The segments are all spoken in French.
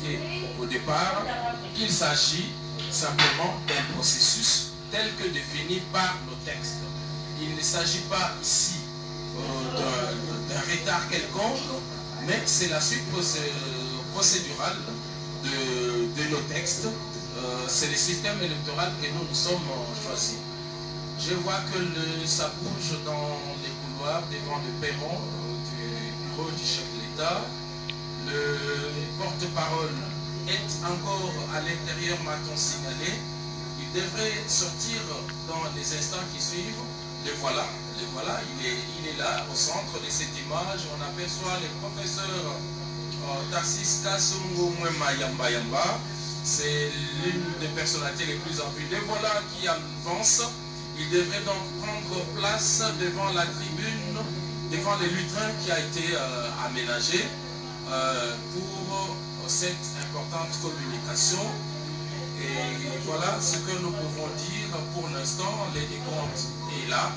expliqué au départ qu'il s'agit simplement d'un processus tel que défini par nos textes. Il ne s'agit pas ici d'un retard quelconque, mais c'est la suite procédurale de nos textes. C'est le système électoral que nous nous sommes choisis. Je vois que ça bouge dans les couloirs devant le perron du bureau du chef de l'État. Le porte-parole est encore à l'intérieur, m'a-t-on signalé. Il devrait sortir dans les instants qui suivent. Le voilà, il est là, au centre de cette image. On aperçoit le professeur Tarsis Kassungu Mwema Yamba Yamba. C'est l'une des personnalités les plus en vue. Le voilà qui avance. Il devrait donc prendre place devant la tribune, devant le lutrin qui a été aménagé pour cette importante communication. Et voilà ce que nous pouvons dire pour l'instant. Le décompte est là.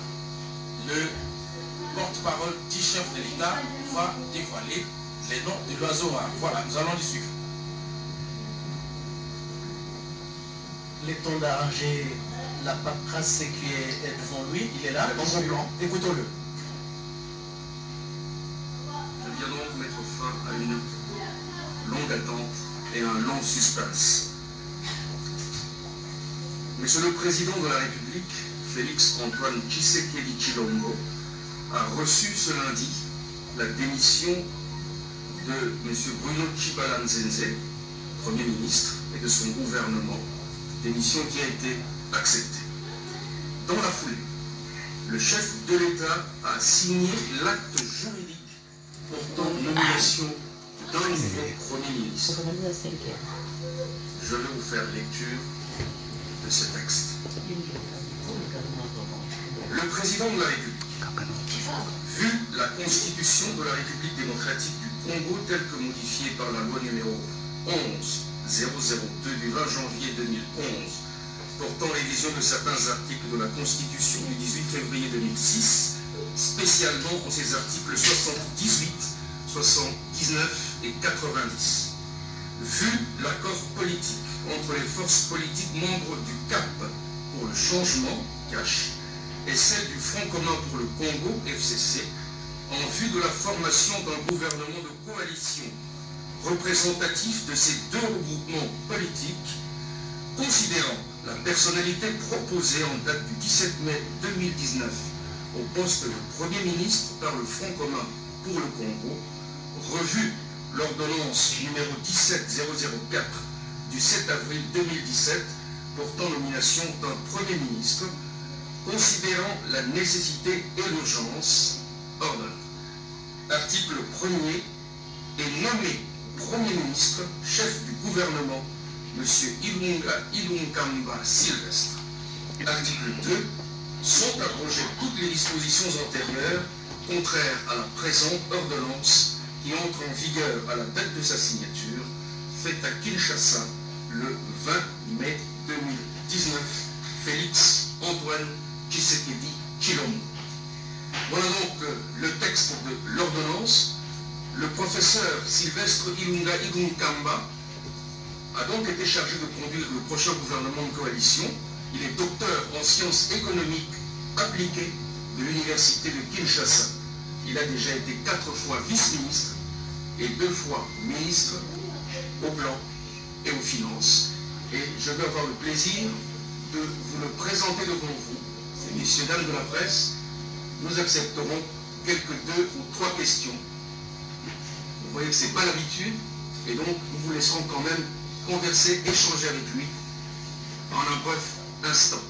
Le porte-parole du chef de l'État va dévoiler les noms de l'oiseau rare. Voilà, nous allons les suivre. Le temps d'arranger la paperasse qui est devant lui, il est là, dans son plan. Écoutons-le. Je viens donc mettre fin à une longue attente et un long suspense. Monsieur le Président de la République, Félix Antoine Tshisekedi Tshilombo, a reçu ce lundi la démission de M. Bruno Tshibala Nzenze, Premier ministre, et de son gouvernement, démission qui a été acceptée. Dans la foulée, le chef de l'État a signé l'acte juridique portant nomination d'un nouveau Premier ministre. Je vais vous faire lecture de ce texte. Le président de la République, vu la Constitution de la République démocratique du Congo telle que modifiée par la loi numéro 11-002 du 20 janvier 2011, portant révision de certains articles de la Constitution du 18 février 2006, spécialement en ses articles 78, 79 et 90. Vu l'accord politique entre les forces politiques membres du CAP pour le changement, CACH, et celle du Front commun pour le Congo, FCC, en vue de la formation d'un gouvernement de coalition représentatif de ces deux regroupements politiques, considérant la personnalité proposée en date du 17 mai 2019 au poste de Premier ministre par le Front commun pour le Congo, revue l'ordonnance numéro 17004 du 7 avril 2017 portant nomination d'un Premier ministre, considérant la nécessité et l'urgence, ordonne. Article 1er est nommé Premier ministre, chef du gouvernement, M. Ilunga Ilunkamba Sylvestre. Article 2. Sont abrogées toutes les dispositions antérieures contraires à la présente ordonnance qui entre en vigueur à la date de sa signature, faite à Kinshasa le 20 mai 2019. Félix Antoine Tshisekedi Tshilombo. Voilà donc le texte de l'ordonnance. Le professeur Sylvestre Ilunga Ilunkamba a donc été chargé de conduire le prochain gouvernement de coalition. Il est docteur en sciences économiques appliquées de l'université de Kinshasa. Il a déjà été 4 fois vice-ministre et 2 fois ministre au plan et aux finances. Et je vais avoir le plaisir de vous le présenter devant vous. Et messieurs, dames de la presse, nous accepterons quelques 2 ou 3 questions. Vous voyez que ce n'est pas l'habitude, et donc nous vous laisserons quand même converser, échanger avec lui en un bref instant.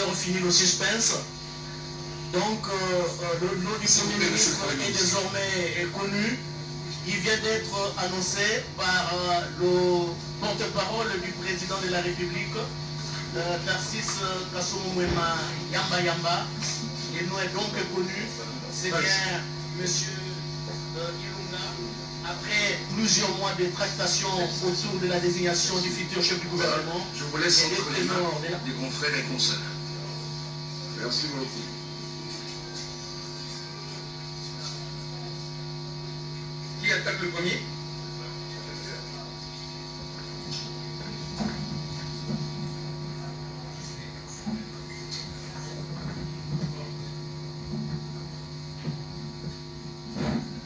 On finit le suspense. Donc, le nom du Premier ministre est désormais connu. Il vient d'être annoncé par le porte-parole du président de la République, Tarsis Kassungu Mwema Yamba Yamba. Le nom est donc connu. C'est bien M. Ilunga. Après plusieurs mois de tractations autour de la désignation du futur chef du gouvernement. Je vous laisse entre les mains des confrères et consoeurs. Merci beaucoup. Qui attaque le premier?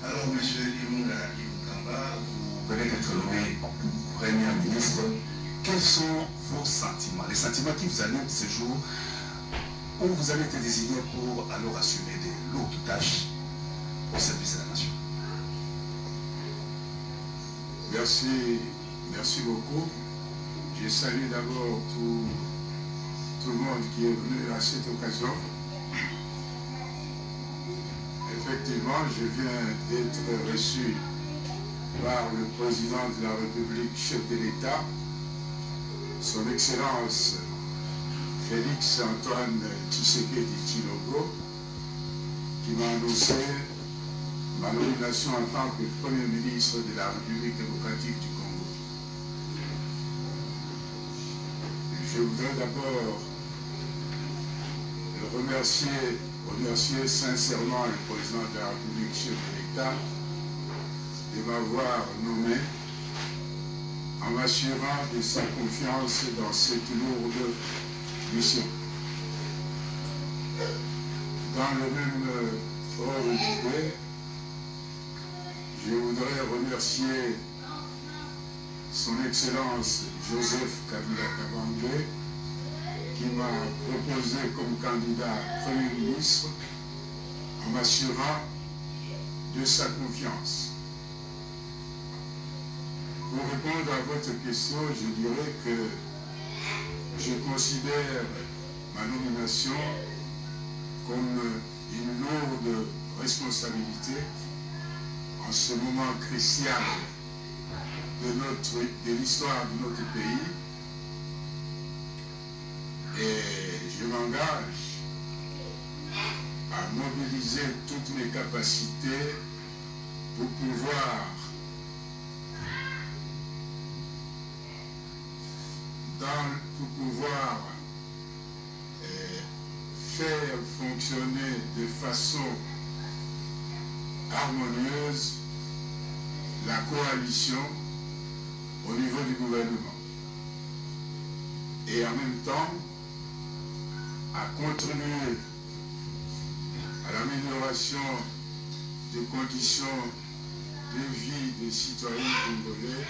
Alors, monsieur Imouna Ibukamba, vous venez d'être nommé Premier ministre. Quels sont vos sentiments, les sentiments qui vous animent ce jour où vous avez été désigné pour alors assumer des lourdes tâches au service de la nation? Merci beaucoup. Je salue d'abord tout le monde qui est venu à cette occasion. Effectivement, je viens d'être reçu par le président de la République, chef de l'État, son Excellence Félix Antoine Tshisekedi Tshilombo, qui m'a annoncé ma nomination en tant que Premier ministre de la République démocratique du Congo. Je voudrais d'abord remercier sincèrement le président de la République, chef de l'État, de m'avoir nommé en m'assurant de sa confiance dans cette lourde mission. Dans le même ordre d'idée, je voudrais remercier son Excellence Joseph Kabila Kabange, qui m'a proposé comme candidat Premier ministre en m'assurant de sa confiance. Pour répondre à votre question, je dirais que je considère ma nomination comme une lourde responsabilité en ce moment crucial de l'histoire de notre pays. Et je m'engage à mobiliser toutes mes capacités pour pouvoir faire fonctionner de façon harmonieuse la coalition au niveau du gouvernement. Et en même temps, à contribuer à l'amélioration des conditions de vie des citoyens congolais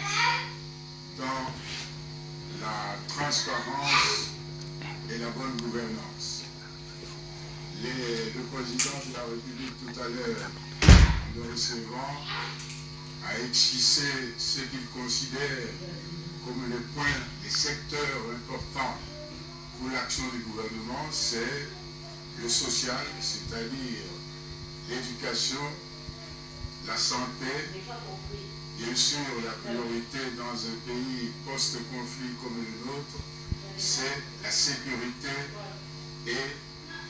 dans la transparence et la bonne gouvernance. Le président de la République tout à l'heure, en le recevant, a esquissé ce qu'il considère comme les secteurs importants pour l'action du gouvernement, c'est le social, c'est-à-dire l'éducation, la santé, bien sûr la priorité dans un pays post-conflit comme le nôtre, c'est la sécurité et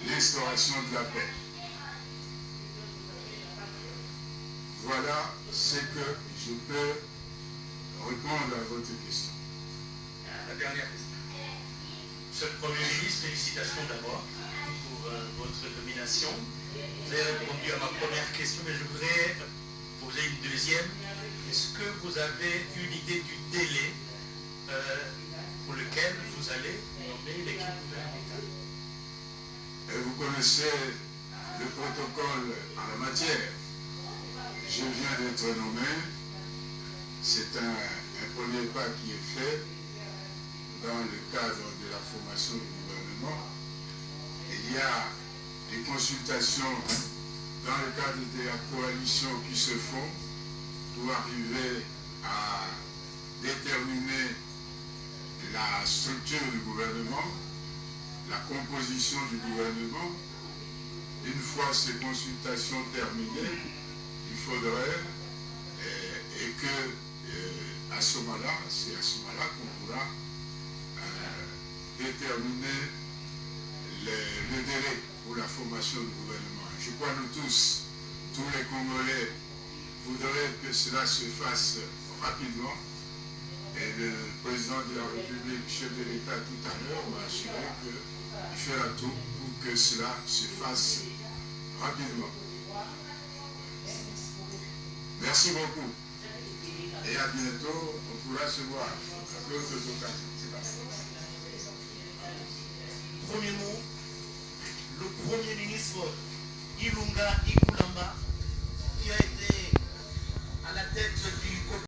l'instauration de la paix. Voilà ce que je peux répondre à votre question. La dernière question. Monsieur le Premier ministre, félicitations d'abord pour votre nomination. Vous avez répondu à ma première question, mais je voudrais poser une deuxième. Est-ce que vous avez une idée du délai pour lequel vous allez nommer l'équipe gouvernementale? Vous connaissez le protocole en la matière. Je viens d'être nommé. C'est un premier pas qui est fait dans le cadre de la formation du gouvernement. Il y a des consultations dans le cadre de la coalition qui se font pour arriver à déterminer la structure du gouvernement, la composition du gouvernement. Une fois ces consultations terminées, il faudrait et que à ce moment-là, c'est à ce moment-là qu'on pourra déterminer le délai pour la formation du gouvernement. Je crois que nous tous les Congolais, voudraient que cela se fasse rapidement. Et le président de la République, chef de l'État tout à l'heure, m'a assuré qu'il fera tout pour que cela se fasse rapidement. Merci beaucoup. Et à bientôt, on pourra se voir à d'autres occasions. Premier mot, le Premier ministre Ilunga